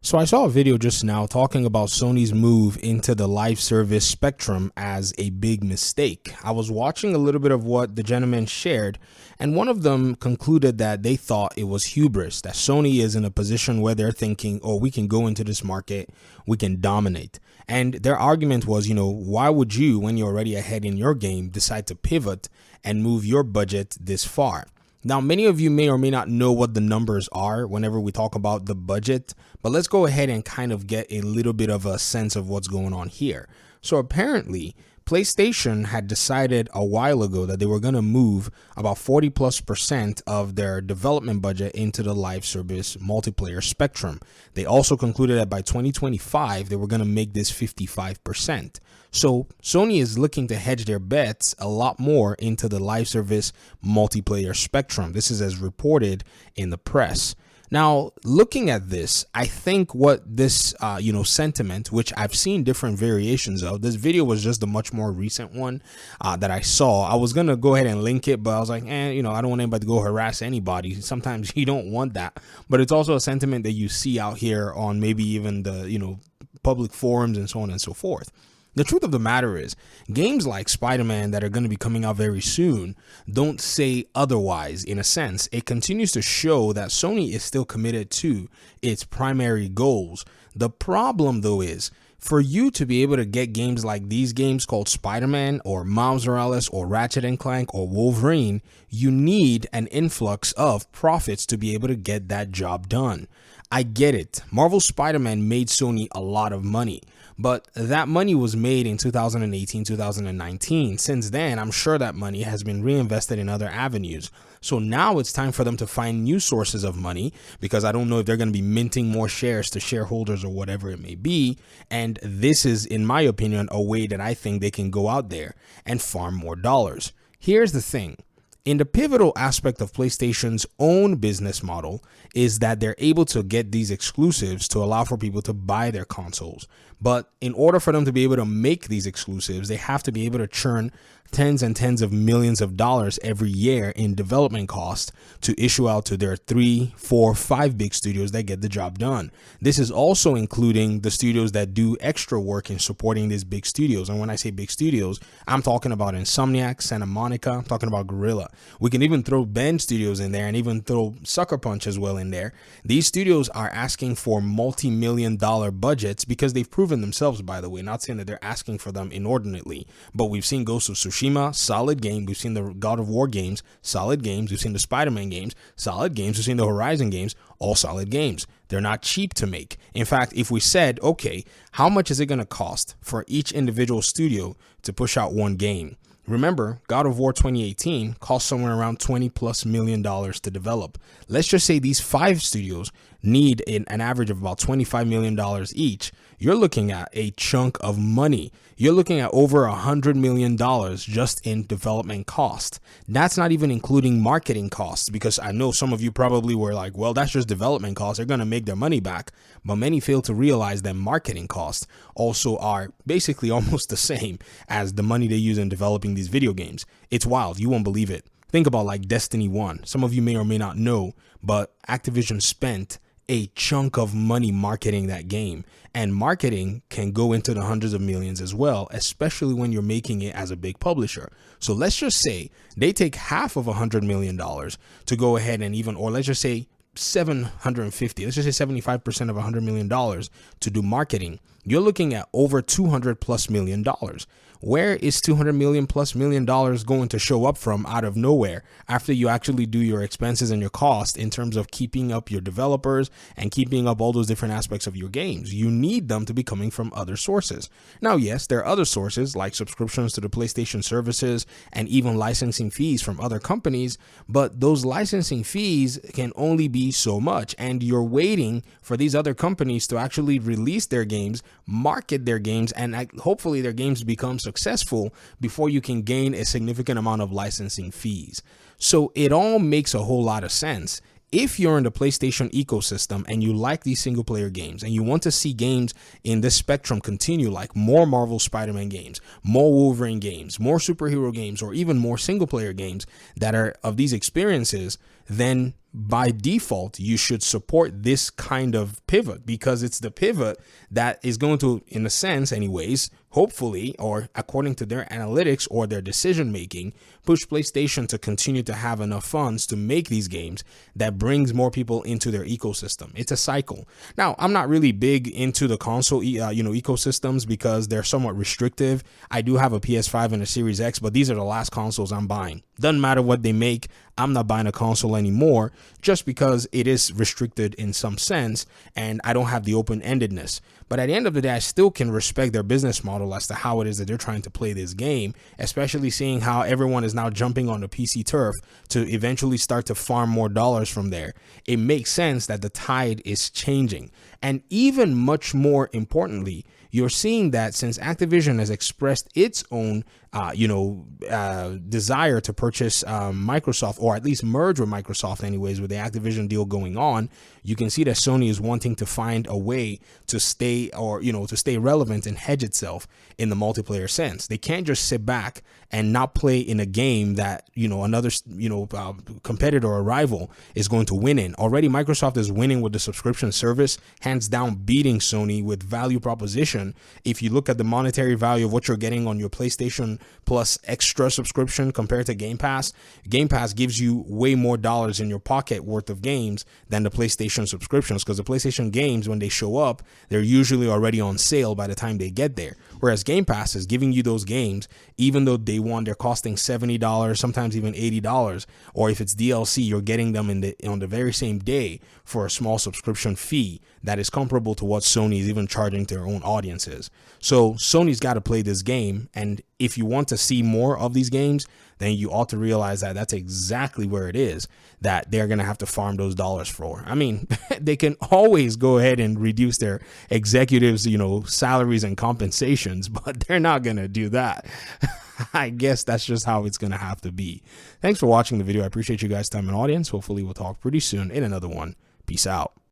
So I saw a video just now talking about Sony's move into the live service spectrum as a big mistake. I was watching a little bit of what the gentleman shared, and one of them concluded that they thought it was hubris, that Sony is in a position where they're thinking, oh, we can go into this market, we can dominate. And their argument was, why would you, when you're already ahead in your game, decide to pivot and move your budget this far? Now, many of you may or may not know what the numbers are whenever we talk about the budget, but let's go ahead and kind of get a little bit of a sense of what's going on here. So apparently, PlayStation had decided a while ago that they were going to move about 40+% of their development budget into the live service multiplayer spectrum. They also concluded that by 2025, they were going to make this 55%. So Sony is looking to hedge their bets a lot more into the live service multiplayer spectrum. This is as reported in the press. Now, looking at this, I think what this, sentiment, which I've seen different variations of, this video was just a much more recent one that I saw. I was going to go ahead and link it, but I was like, I don't want anybody to go harass anybody. Sometimes you don't want that. But it's also a sentiment that you see out here on maybe even the, public forums and so on and so forth. The truth of the matter is, games like Spide-man that are going to be coming out very soon don't say otherwise. In a sense, it continues to show that Sony is still committed to its primary goals. The problem, though, is for you to be able to get games like these games called Spider-Man or Miles Morales or Ratchet & Clank or Wolverine, you need an influx of profits to be able to get that job done. I get it. Marvel's Spider-Man made Sony a lot of money, but that money was made in 2018, 2019. Since then, I'm sure that money has been reinvested in other avenues. So now it's time for them to find new sources of money, because I don't know if they're going to be minting more shares to shareholders or whatever it may be. And this is, in my opinion, a way that I think they can go out there and farm more dollars. Here's the thing. In the pivotal aspect of PlayStation's own business model is that they're able to get these exclusives to allow for people to buy their consoles. But in order for them to be able to make these exclusives, they have to be able to churn tens and tens of millions of dollars every year in development costs to issue out to their 3, 4, 5 big studios that get the job done. This is also including the studios that do extra work in supporting these big studios. And when I say big studios, I'm talking about Insomniac, Santa Monica, I'm talking about Guerrilla. We can even throw Bend Studios in there and even throw Sucker Punch as well in there. These studios are asking for multi-million-dollar budgets because they've proven themselves, by the way. Not saying that they're asking for them inordinately, but we've seen Ghost of Tsushima, solid game. We've seen the God of War games, solid games. We've seen the Spider-Man games, solid games. We've seen the Horizon games, all solid games. They're not cheap to make. In fact, if we said, okay, how much is it going to cost for each individual studio to push out one game? Remember, God of War 2018 cost somewhere around $20+ million to develop. Let's just say these 5 studios need an average of about $25 million each. You're looking at a chunk of money. You're looking at over $100 million just in development cost. That's not even including marketing costs, because I know some of you probably were like, well, that's just development costs. They're going to make their money back. But many fail to realize that marketing costs also are basically almost the same as the money they use in developing these video games. It's wild. You won't believe it. Think about like Destiny 1. Some of you may or may not know, but Activision spent a chunk of money marketing that game, and marketing can go into the hundreds of millions as well, especially when you're making it as a big publisher. So let's just say they take half of $100 million to go ahead and even, or let's just say 750, let's just say 75% of $100 million to do marketing. You're looking at over $200+ million. Where is $200+ million going to show up from out of nowhere after you actually do your expenses and your cost in terms of keeping up your developers and keeping up all those different aspects of your games? You need them to be coming from other sources. Now, yes, there are other sources like subscriptions to the PlayStation services and even licensing fees from other companies, but those licensing fees can only be so much, and you're waiting for these other companies to actually release their games, market their games, and hopefully their games become successful before you can gain a significant amount of licensing fees. So it all makes a whole lot of sense. If you're in the PlayStation ecosystem and you like these single player games and you want to see games in this spectrum continue, like more Marvel Spider-Man games, more Wolverine games, more superhero games, or even more single player games that are of these experiences, then by default, you should support this kind of pivot, because it's the pivot that is going to, in a sense anyways, hopefully, or according to their analytics or their decision making, push PlayStation to continue to have enough funds to make these games that brings more people into their ecosystem. It's a cycle. Now, I'm not really big into the console ecosystems because they're somewhat restrictive. I do have a PS5 and a Series X, but these are the last consoles I'm buying. Doesn't matter what they make, I'm not buying a console anymore, just because it is restricted in some sense and I don't have the open-endedness. But at the end of the day, I still can respect their business model as to how it is that they're trying to play this game, especially seeing how everyone is now jumping on the PC turf to eventually start to farm more dollars from there. It makes sense that the tide is changing. And even much more importantly, you're seeing that since Activision has expressed its own desire to purchase Microsoft, or at least merge with Microsoft anyways, with the Activision deal going on, you can see that Sony is wanting to find a way to stay, or to stay relevant and hedge itself in the multiplayer sense. They can't just sit back and not play in a game that another competitor or rival is going to win in. Already Microsoft is winning with the subscription service, hands down beating Sony with value proposition. If you look at the monetary value of what you're getting on your PlayStation Plus extra subscription compared to Game Pass gives you way more dollars in your pocket worth of games than the PlayStation subscriptions, because the PlayStation games, when they show up, they're usually already on sale by the time they get there. Whereas Game Pass is giving you those games, even though day one they're costing $70, sometimes even $80, or if it's DLC, you're getting them on the very same day for a small subscription fee that is comparable to what Sony is even charging to their own audiences. So Sony's got to play this game, and if you want to see more of these games, then you ought to realize that that's exactly where it is that they're going to have to farm those dollars for. I mean, they can always go ahead and reduce their executives, salaries and compensations, but they're not going to do that. I guess that's just how it's going to have to be. Thanks for watching the video. I appreciate you guys' time and audience. Hopefully we'll talk pretty soon in another one. Peace out.